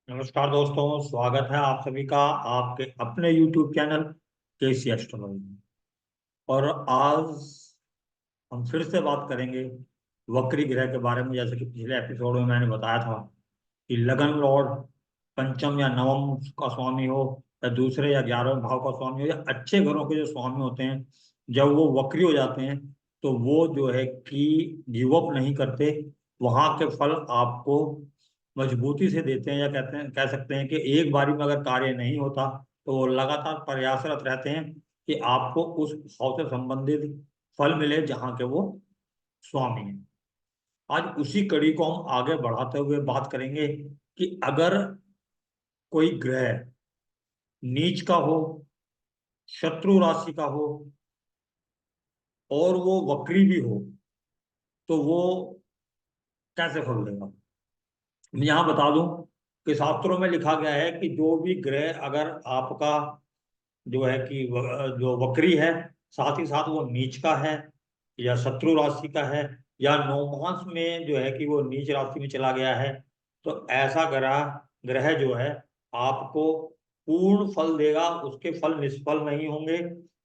नमस्कार दोस्तों, स्वागत है आप सभी का आपके अपने YouTube चैनल केसी एस्ट्रोलॉजी में। और आज हम फिर से बात करेंगे वक्री ग्रह के बारे में। जैसे कि पिछले एपिसोड में मैंने बताया था कि लगन लॉर्ड पंचम या नवम का स्वामी हो, या दूसरे या 11वें भाव का स्वामी हो, या अच्छे घरों के जो स्वामी होते हैं, जब वो वक्री हो जाते हैं तो वो जो है कि गिव अप नहीं करते। वहां के फल आपको मजबूती से देते हैं, या कहते हैं कह सकते हैं कि एक बारी में अगर कार्य नहीं होता तो वो लगातार प्रयासरत रहते हैं कि आपको उस भाव से संबंधित फल मिले जहाँ के वो स्वामी हैं। आज उसी कड़ी को हम आगे बढ़ाते हुए बात करेंगे कि अगर कोई ग्रह नीच का हो, शत्रु राशि का हो, और वो वक्री भी हो, तो वो कैसे फल देगा। मैं यहाँ बता दूं कि शास्त्रों में लिखा गया है कि जो भी ग्रह अगर आपका जो है कि जो वक्री है, साथ ही साथ वो नीच का है, या शत्रु राशि का है, या नौमांस में जो है कि वो नीच राशि में चला गया है, तो ऐसा ग्रह ग्रह जो है आपको पूर्ण फल देगा। उसके फल निष्फल नहीं होंगे।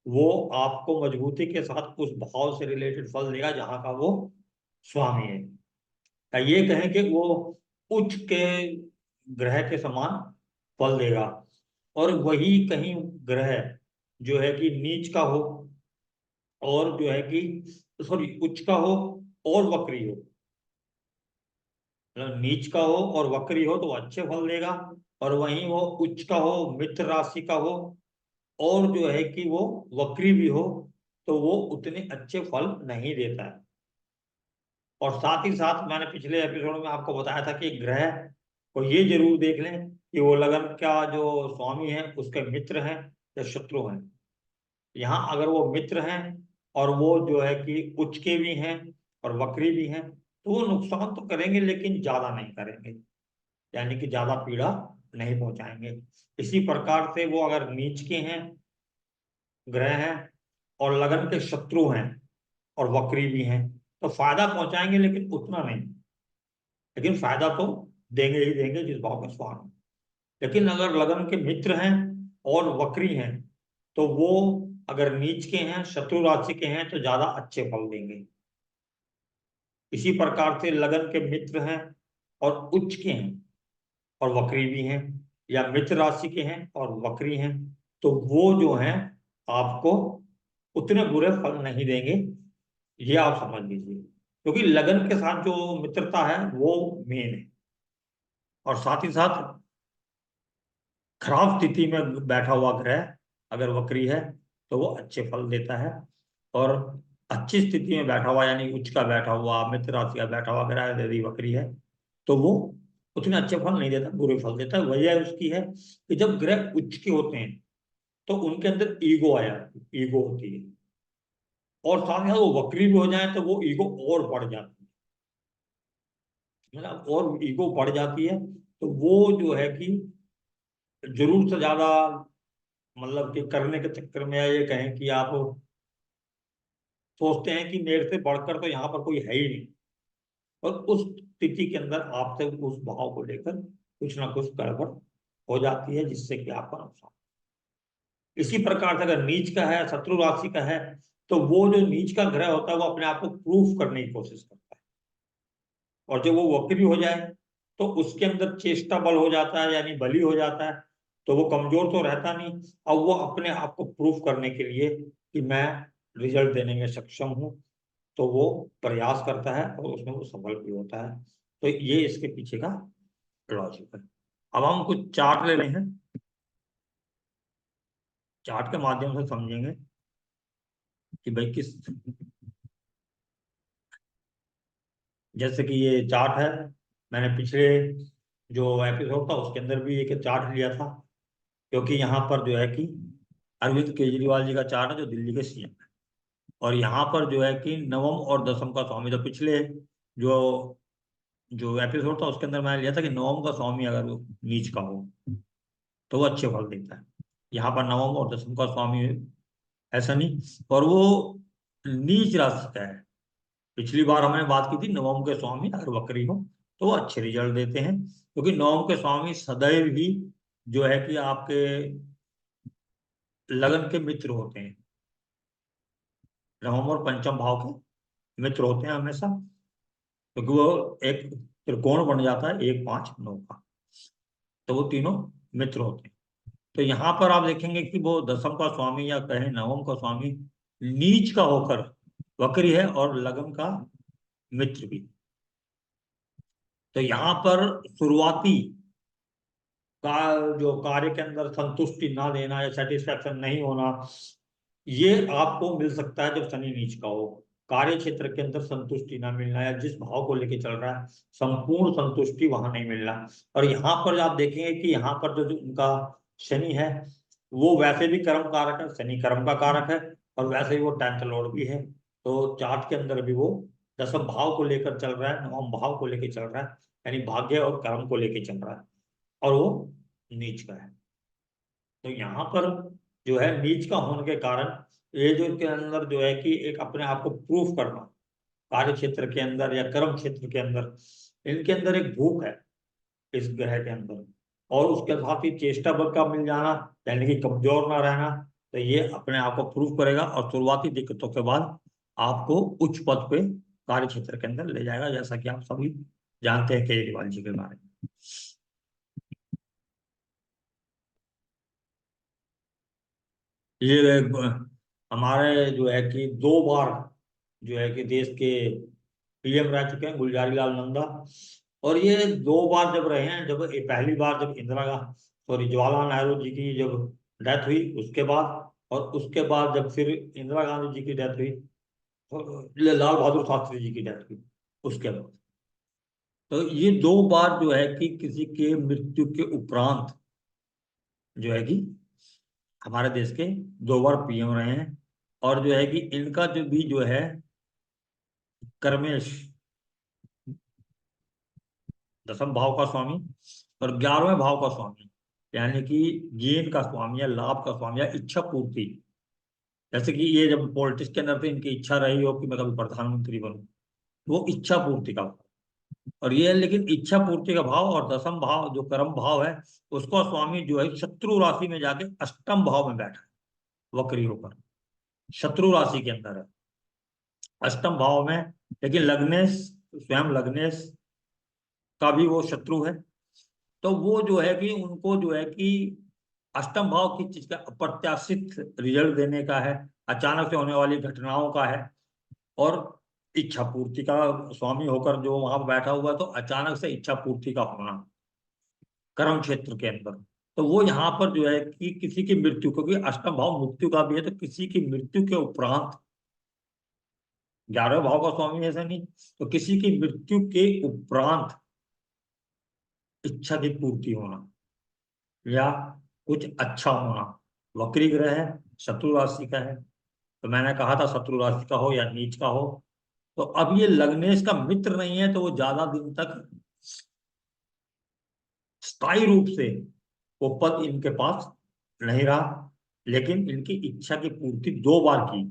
वो आपको मजबूती के साथ उस भाव से रिलेटेड फल देगा जहां का वो स्वामी है। या ये कहें कि वो उच्च के ग्रह के समान फल देगा। और वही कहीं ग्रह जो है कि नीच का हो, और जो है कि सॉरी उच्च का हो और वक्री हो, मतलब नीच का हो और वक्री हो तो अच्छे फल देगा। और वहीं वो उच्च का हो, मित्र राशि का हो, और जो है कि वो वक्री भी हो, तो वो उतने अच्छे फल नहीं देता है। और साथ ही साथ मैंने पिछले एपिसोड में आपको बताया था कि ग्रह को ये जरूर देख लें कि वो लगन का जो स्वामी है उसके मित्र हैं या शत्रु हैं। यहाँ अगर वो मित्र हैं और वो जो है कि उच्च के भी हैं और वक्री भी हैं, तो वो नुकसान तो करेंगे लेकिन ज्यादा नहीं करेंगे, यानी कि ज्यादा पीड़ा नहीं पहुंचाएंगे। इसी प्रकार से वो अगर नीच के हैं ग्रह हैं और लगन के शत्रु हैं और वक्री भी हैं, तो फायदा पहुंचाएंगे लेकिन उतना नहीं। लेकिन फायदा तो देंगे ही देंगे जिस भाव में स्वामी है। लेकिन अगर लगन के मित्र हैं और वक्री हैं, तो वो अगर नीच के हैं, शत्रु राशि के हैं, तो ज्यादा अच्छे फल देंगे। इसी प्रकार से लगन के मित्र हैं और उच्च के हैं और वक्री भी हैं, या मित्र राशि के हैं और वक्री हैं, तो वो जो हैं आपको उतने बुरे फल नहीं देंगे। ये आप समझ लीजिए, क्योंकि लगन के साथ जो मित्रता है वो मेन है। और साथ ही साथ खराब स्थिति में बैठा हुआ ग्रह अगर वक्री है तो वो अच्छे फल देता है। और अच्छी स्थिति में बैठा हुआ, यानी उच्च का बैठा हुआ, मित्र राशि का बैठा हुआ ग्रह यदि वक्री है तो वो उतने अच्छे फल नहीं देता, बुरे फल देता है। वजह उसकी है कि जब ग्रह उच्च के होते हैं तो उनके अंदर ईगो आया, ईगो होती है। और साथ ही साथ वो वक्री भी हो जाए तो वो ईगो और बढ़ जाती है ना, और ईगो बढ़ जाती है। तो वो जो है कि जरूर से ज्यादा, मतलब कि करने के चक्कर में, या ये कहें कि आप सोचते हैं कि मेरे से बढ़कर तो यहाँ पर कोई है ही नहीं। और उस स्थिति के अंदर आपसे उस भाव को लेकर कुछ ना कुछ गड़बड़ हो जाती है, जिससे कि आपका नुकसान। इसी प्रकार से अगर नीच का है, शत्रु राशि का है, तो वो जो नीच का ग्रह होता है वो अपने आप को प्रूफ करने की कोशिश करता है। और जब वो वक्री हो जाए तो उसके अंदर चेष्टा बल हो जाता है, यानी बली हो जाता है। तो वो कमजोर तो रहता नहीं, और वो अपने आप को प्रूफ करने के लिए कि मैं रिजल्ट देने में सक्षम हूँ, तो वो प्रयास करता है और उसमें वो सफल भी होता है। तो ये इसके पीछे का लॉजिक है। अब हम कुछ चार्ट ले रहे हैं, चार्ट के माध्यम से समझेंगे कि भाई किस, जैसे कि ये चार्ट है, मैंने पिछले जो एपिसोड था उसके अंदर भी एक चार्ट लिया था, क्योंकि यहाँ पर जो है कि अरविंद केजरीवाल जी का चार्ट है जो दिल्ली के सीएम है। और यहाँ पर जो है कि नवम और दसम का स्वामी, तो पिछले जो जो एपिसोड था उसके अंदर मैंने लिया था कि नवम का स्वामी अगर वो नीच का हो तो वो अच्छे फल देता है। यहाँ पर नवम और दसम का स्वामी ऐसा नहीं, और वो नीच राशि का है। पिछली बार हमने बात की थी नवम के स्वामी अगर वक्री हो तो वो अच्छे रिजल्ट देते हैं, क्योंकि नवम के स्वामी सदैव ही जो है कि आपके लगन के मित्र होते हैं। नवम और पंचम भाव के मित्र होते हैं हमेशा, क्योंकि वो एक त्रिकोण बन जाता है 1 5 9 का, तो वो तीनों मित्र होते हैं। तो यहाँ पर आप देखेंगे कि वो दसम का स्वामी या कहें नवम का स्वामी नीच का होकर वक्री है और लगन का मित्र भी। तो यहाँ पर शुरुआती का जो कार्य के अंदर संतुष्टि ना देना या सेटिस्फेक्शन नहीं होना, ये आपको मिल सकता है जब शनि नीच का हो। कार्य क्षेत्र के अंदर संतुष्टि ना मिलना या जिस भाव को लेके चल रहा है संपूर्ण संतुष्टि वहां नहीं मिलना। और यहाँ पर आप देखेंगे कि यहाँ पर जो उनका शनि है वो वैसे भी कर्म कारक है, शनि कर्म का कारक है, और वैसे ही वो 10th लॉर्ड भी है। तो चार्ट के अंदर भी वो दसम भाव को लेकर चल रहा है, नवम भाव को लेकर चल रहा है, यानी भाग्य और कर्म को लेकर चल रहा है, और वो नीच का है। तो यहाँ पर जो है नीच का होने के कारण ये जो इसके अंदर जो है कि एक अपने आप को प्रूफ करना कार्य क्षेत्र के अंदर या कर्म क्षेत्र के अंदर, इनके अंदर एक भूख है इस ग्रह के अंदर, और उसके साथ ही चेष्टा बल का मिल जाना, यानी कि कमजोर ना रहना। तो ये अपने आप को प्रूफ करेगा और शुरुआती दिक्कतों के बाद आपको उच्च पद पे कार्य क्षेत्र के अंदर ले जाएगा, जैसा कि आप सभी जानते हैं केजरीवाल जी के बारे में। ये हमारे जो है कि 2 बार जो है कि देश के पीएम रह चुके हैं गुलजारी लाल नंदा। और ये 2 बार जब रहे हैं, जब ये पहली बार जब जवाहरलाल नेहरू जी की जब डेथ हुई उसके बाद, और उसके बाद जब फिर इंदिरा गांधी जी की डेथ हुई, और लाल बहादुर शास्त्री जी की डेथ हुई उसके बाद। तो ये 2 बार जो है कि किसी के मृत्यु के उपरांत जो है कि हमारे देश के 2 बार पीएम रहे हैं। और जो है कि इनका जो भी जो है कर्मेश दसम भाव का स्वामी और 11वें भाव का स्वामी, यानी कि गेन का स्वामी या लाभ का स्वामी या इच्छा पूर्ति, जैसे कि ये जब पॉलिटिक्स के अंदर थे इनकी इच्छा रही हो कि मैं कभी प्रधानमंत्री बनूं, वो इच्छा पूर्ति का भाव। और ये लेकिन इच्छा पूर्ति का भाव और दसम भाव जो कर्म भाव है उसका स्वामी जो है शत्रु राशि में जाके अष्टम भाव में बैठा है वक्री होकर, शत्रु राशि के अंदर है अष्टम भाव में। लेकिन लग्नेश, स्वयं लग्नेश का भी वो शत्रु है। तो वो जो है कि उनको जो है कि अष्टम भाव किस चीज का, अप्रत्याशित रिजल्ट देने का है, अचानक से होने वाली घटनाओं का है, और इच्छा पूर्ति का स्वामी होकर जो वहां बैठा हुआ है, तो अचानक से इच्छा पूर्ति का होना कर्म क्षेत्र के अंदर। तो वो यहाँ पर जो है कि किसी की मृत्यु, क्योंकि अष्टम भाव मृत्यु का भी है, तो किसी की मृत्यु के उपरांत 11वें भाव का स्वामी ऐसा नहीं, तो किसी की मृत्यु के उपरांत इच्छा की पूर्ति होना या कुछ अच्छा होना। वक्री ग्रह है, शत्रु राशि का है, तो मैंने कहा था शत्रु राशि का हो या नीच का हो। तो अब ये लग्नेश का मित्र नहीं है, तो वो ज्यादा दिन तक स्थायी रूप से वो पद इनके पास नहीं रहा। लेकिन इनकी इच्छा की पूर्ति 2 बार की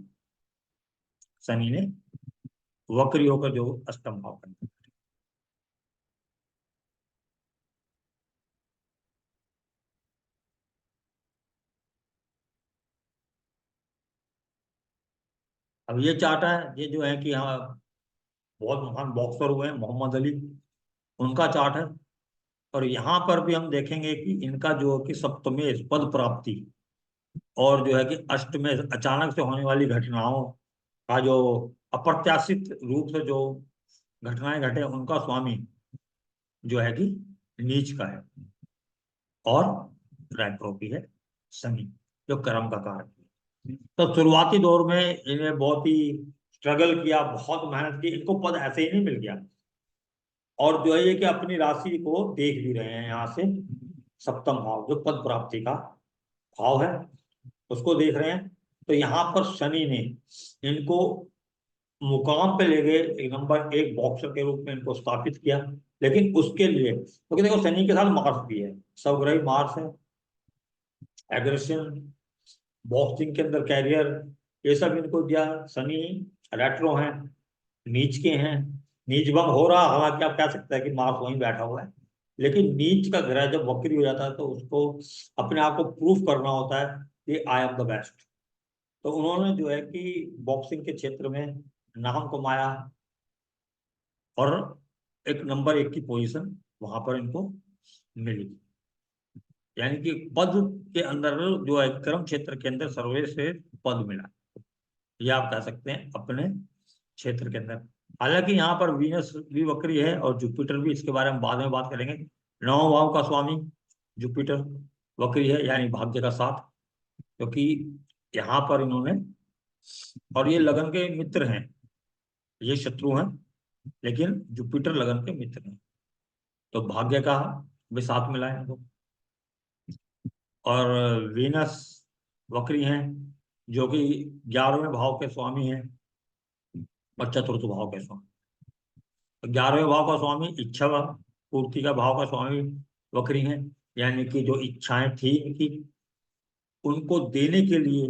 शनि ने वक्री होकर जो अष्टम भाव का। अब ये चार्ट है, ये जो है कि हाँ बहुत महान बॉक्सर हुए हैं मोहम्मद अली, उनका चार्ट है। और यहाँ पर भी हम देखेंगे कि इनका जो कि सप्तमेश पद प्राप्ति और जो है कि अष्टमेश अचानक से होने वाली घटनाओं का जो अप्रत्याशित रूप से जो घटनाएं घटे, उनका स्वामी जो है कि नीच का है, और रेट्रो है शनि, जो कर्म का कारक है। तो शुरुआती दौर में इन्हें बहुत ही स्ट्रगल किया, बहुत मेहनत की, इनको पद ऐसे ही नहीं मिल गया। और जो है ये कि अपनी राशि को देख भी रहे हैं यहाँ से, सप्तम भाव जो पद प्राप्ति का भाव है उसको देख रहे हैं। तो यहाँ पर शनि ने इनको मुकाम पे ले गए, एक नंबर 1 बॉक्सर के रूप में इनको स्थापित किया। लेकिन उसके लिए क्योंकि देखो शनि के साथ मार्स भी है, स्वग्रही मार्स है, एग्रेशन, बॉक्सिंग के अंदर कैरियर, ये सब इनको दिया। शनि रेट्रो हैं, नीच के हैं, नीच भंग हो रहा, हालांकि आप कह सकते हैं कि मार्स वहीं बैठा हुआ है, लेकिन नीच का ग्रह जब वक्री हो जाता है तो उसको अपने आप को प्रूफ करना होता है कि आई एम द बेस्ट। तो उन्होंने जो है कि बॉक्सिंग के क्षेत्र में नाम कमाया, और एक नंबर 1 की पोजीशन वहां पर इनको मिली। यानी कि पद के अंदर जो है कर्म क्षेत्र के अंदर सर्वश्रेष्ठ पद मिला, ये आप कह सकते हैं अपने क्षेत्र के अंदर। हालांकि यहाँ पर वीनस भी वक्री है और जुपिटर भी, इसके बारे में बाद में बात करेंगे। नौ भाव का स्वामी जुपिटर वक्री है, यानी भाग्य का साथ, क्योंकि यहाँ पर इन्होंने, और ये लगन के मित्र हैं, ये शत्रु हैं लेकिन जुपिटर लगन के मित्र हैं, तो भाग्य का भी साथ मिला है इनको। और वीनस वक्री हैं, जो कि 11वें भाव के स्वामी हैं और चतुर्थ भाव के स्वामी। तो 11वें भाव का स्वामी इच्छा पूर्ति का भाव का स्वामी वक्री हैं, यानी कि जो इच्छाएं थी इनकी, उनको देने के लिए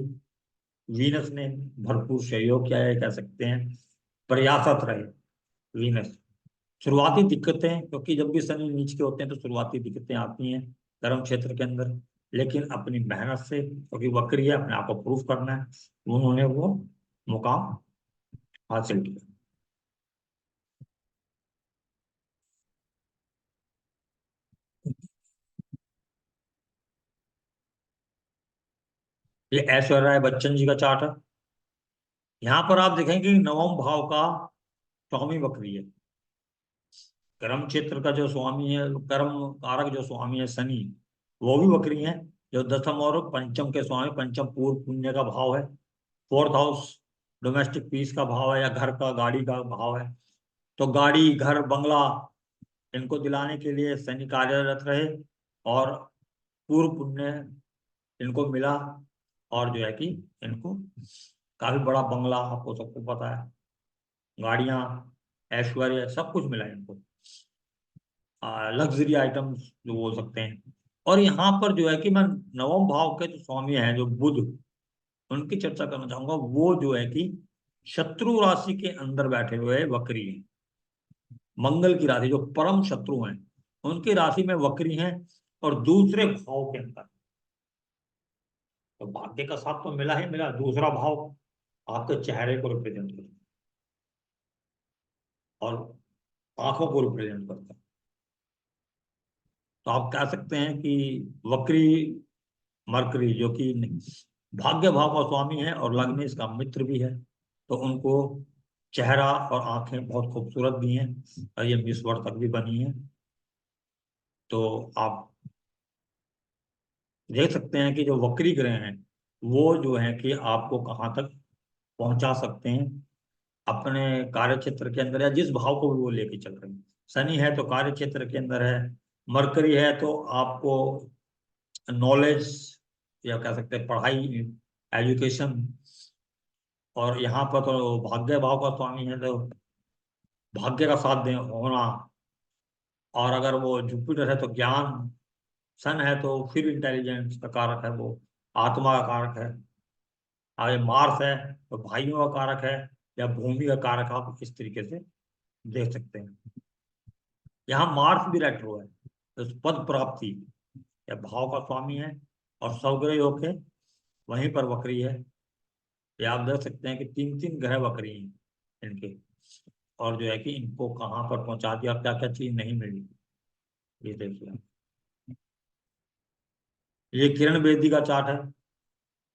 वीनस ने भरपूर सहयोग किया है, कह सकते हैं प्रयासरत रहे वीनस। शुरुआती दिक्कतें, क्योंकि जब भी शनि नीच के होते हैं तो शुरुआती दिक्कतें आती हैं कर्म क्षेत्र के अंदर, लेकिन अपनी मेहनत से, क्योंकि वक्री है, अपने आप को प्रूफ करना है, उन्होंने वो मुकाम हासिल किया। ये ऐश्वर्या राय बच्चन जी का चार्ट है। यहाँ पर आप देखेंगे कि नवम भाव का स्वामी वक्री है। कर्म क्षेत्र का जो स्वामी है, कर्म कारक जो स्वामी है शनि, वो भी वक्री है। जो दसम और पंचम के स्वामी, पंचम पूर्व पुण्य का भाव है, फोर्थ हाउस डोमेस्टिक पीस का भाव है, या घर का गाड़ी का भाव है। तो गाड़ी घर बंगला इनको दिलाने के लिए शनि कार्यरत रहे, और पूर्व पुण्य इनको मिला, और जो है कि इनको काफी बड़ा बंगला, आपको सबको पता है, गाड़ियां, ऐश्वर्य, सब कुछ मिला इनको, लग्जरी आइटम्स जो बोल सकते हैं। और यहाँ पर जो है कि मैं नवम भाव के जो स्वामी हैं जो बुध, उनकी चर्चा करना चाहूंगा। वो जो है कि शत्रु राशि के अंदर बैठे हुए वक्री हैं। मंगल की राशि, जो परम शत्रु हैं, उनकी राशि में वक्री हैं, और दूसरे भाव के अंदर। तो भाग्य का साथ तो मिला ही मिला, दूसरा भाव आपके चेहरे को रिप्रेजेंट करता है और आंखों को रिप्रेजेंट करता है। तो आप कह सकते हैं कि वक्री मरकरी, जो कि भाग्य भाव का स्वामी है और लग्नेश का मित्र भी है, तो उनको चेहरा और आंखें बहुत खूबसूरत भी हैं, और ये मिस वर्ल्ड तक भी बनी है। तो आप देख सकते हैं कि जो वक्री ग्रह हैं, वो जो है कि आपको कहाँ तक पहुंचा सकते हैं अपने कार्य क्षेत्र के अंदर, या जिस भाव को भी वो लेके चल रहे हैं। शनि है तो कार्य क्षेत्र के अंदर है, मरकरी है तो आपको नॉलेज, या कह सकते हैं पढ़ाई, एजुकेशन, और यहाँ पर तो भाग्य भाव का स्वामी है तो भाग्य का साथ दे होना, और अगर वो जुपिटर है तो ज्ञान, सन है तो फिर इंटेलिजेंस का कारक है वो, आत्मा का कारक है, और ये मार्स है तो भाइयों का कारक है, या भूमि का कारक, आप इस तरीके से देख सकते हैं। यहाँ मार्स भी रेट्रो है, तो पद प्राप्ति या भाव का स्वामी है, और सौग्रह होके वहीं पर वक्री है। ये आप देख सकते हैं कि 3 3 ग्रह वक्री हैं इनके, और जो है कि इनको कहाँ पर पहुंचा दिया, क्या क्या चीज नहीं मिली, ये देखिए। ये किरण बेदी का चार्ट है,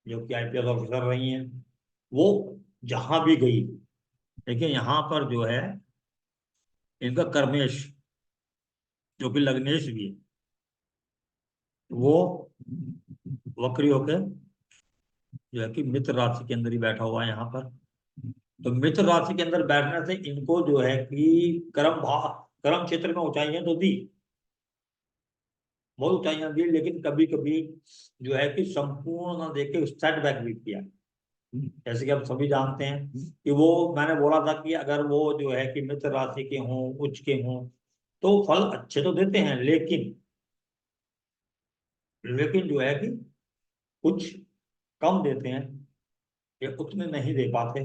जो कि आईपीएस ऑफिसर रही हैं। वो जहां भी गई, देखिए यहाँ पर जो है इनका कर्मेश, जो कि लग्नेश भी है, वो वक्री होके जो है कि मित्र राशि के अंदर ही बैठा हुआ है यहाँ पर। तो मित्र राशि के अंदर बैठने से इनको जो है कि कर्म क्षेत्र में ऊंचाइयां तो दी, बहुत ऊंचाइयां दी, लेकिन कभी कभी जो है कि संपूर्ण न देके सेटबैक भी किया। जैसे कि आप सभी जानते हैं कि वो, मैंने बोला था कि अगर वो जो है कि मित्र राशि के हों, उच्च के हों, तो फल अच्छे तो देते हैं, लेकिन जो है कि कुछ कम देते हैं, ये उतने नहीं दे पाते।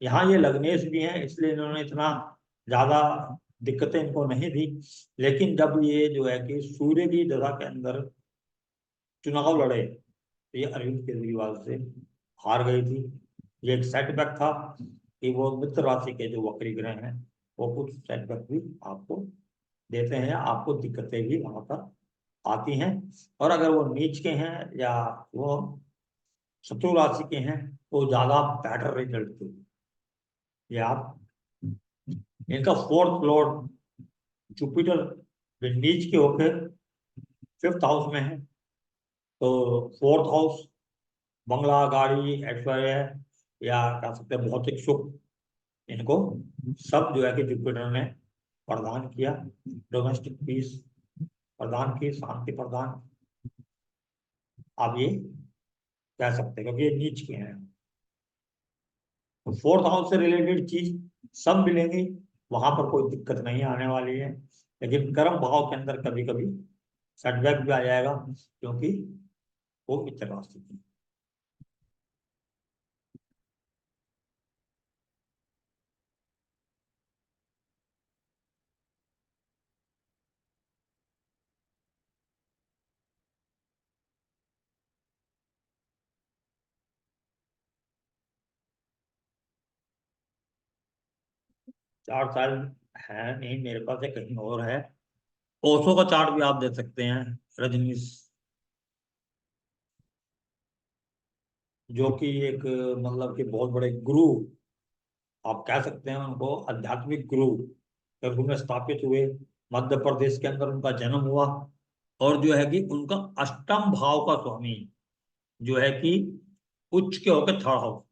यहाँ ये लग्नेश भी हैं, इसलिए इन्होंने इतना ज्यादा दिक्कतें इनको नहीं थी। लेकिन जब ये जो है कि सूर्य की दशा के अंदर चुनाव लड़े तो ये अरविंद केजरीवाल से हार गई थी। ये एक सेटबैक था कि वो मित्र राशि के जो वक्री ग्रह हैं वो कुछ सेटबैक भी आपको देते हैं, आपको दिक्कतें भी वहां पर आती हैं। और अगर वो नीच के हैं या वो शत्रु राशि के हैं तो ज्यादा बेटर रिजल्ट देते हैं। ये आप इनका फोर्थ लॉर्ड जुपिटर जो नीच के होकर फिफ्थ हाउस में है, तो फोर्थ हाउस बंगला, गाड़ी, ऐश्वर्य या कह सकते हैं भौतिक सुख, इनको सब जो है कि जुपिटर ने प्रदान किया। डोमेस्टिक पीस प्रदान की, शांति प्रदान, आप ये कह सकते हैं क्योंकि ये नीच के हैं। तो फोर्थ हाउस से रिलेटेड चीज सब मिलेंगी, वहां पर कोई दिक्कत नहीं आने वाली है। लेकिन कर्म भाव के अंदर कभी कभी सेटबैक भी आ जाएगा क्योंकि वो मित्र राशि की। 4 साल है नहीं मेरे पास, है कहीं और है। ओशो का चार्ट भी आप दे सकते हैं, रजनीश, जो कि एक मतलब कि बहुत बड़े गुरु आप कह सकते हैं उनको, आध्यात्मिक गुरु कभी में स्थापित हुए। मध्य प्रदेश के अंदर उनका जन्म हुआ। और जो है कि उनका अष्टम भाव का स्वामी जो है कि उच्च के होकर थर्ड हाउस,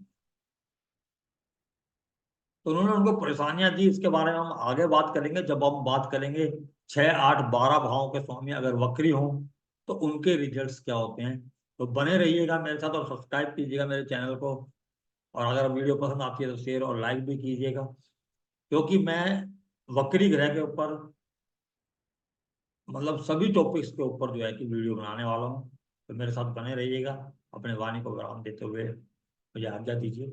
तो उन्होंने उनको परेशानियां दी। इसके बारे में हम आगे बात करेंगे जब हम बात करेंगे 6, 8, 12 भावों के स्वामी अगर वक्री हों तो उनके रिजल्ट्स क्या होते हैं। तो बने रहिएगा मेरे साथ और सब्सक्राइब कीजिएगा मेरे चैनल को। और अगर वीडियो पसंद आती है तो शेयर और लाइक भी कीजिएगा, क्योंकि मैं वक्री ग्रह के ऊपर मतलब सभी टॉपिक्स के ऊपर जो है कि वीडियो बनाने वाला हूँ। तो मेरे साथ बने रहिएगा। अपने वाणी को विराम देते हुए मुझे आज्ञा दीजिए।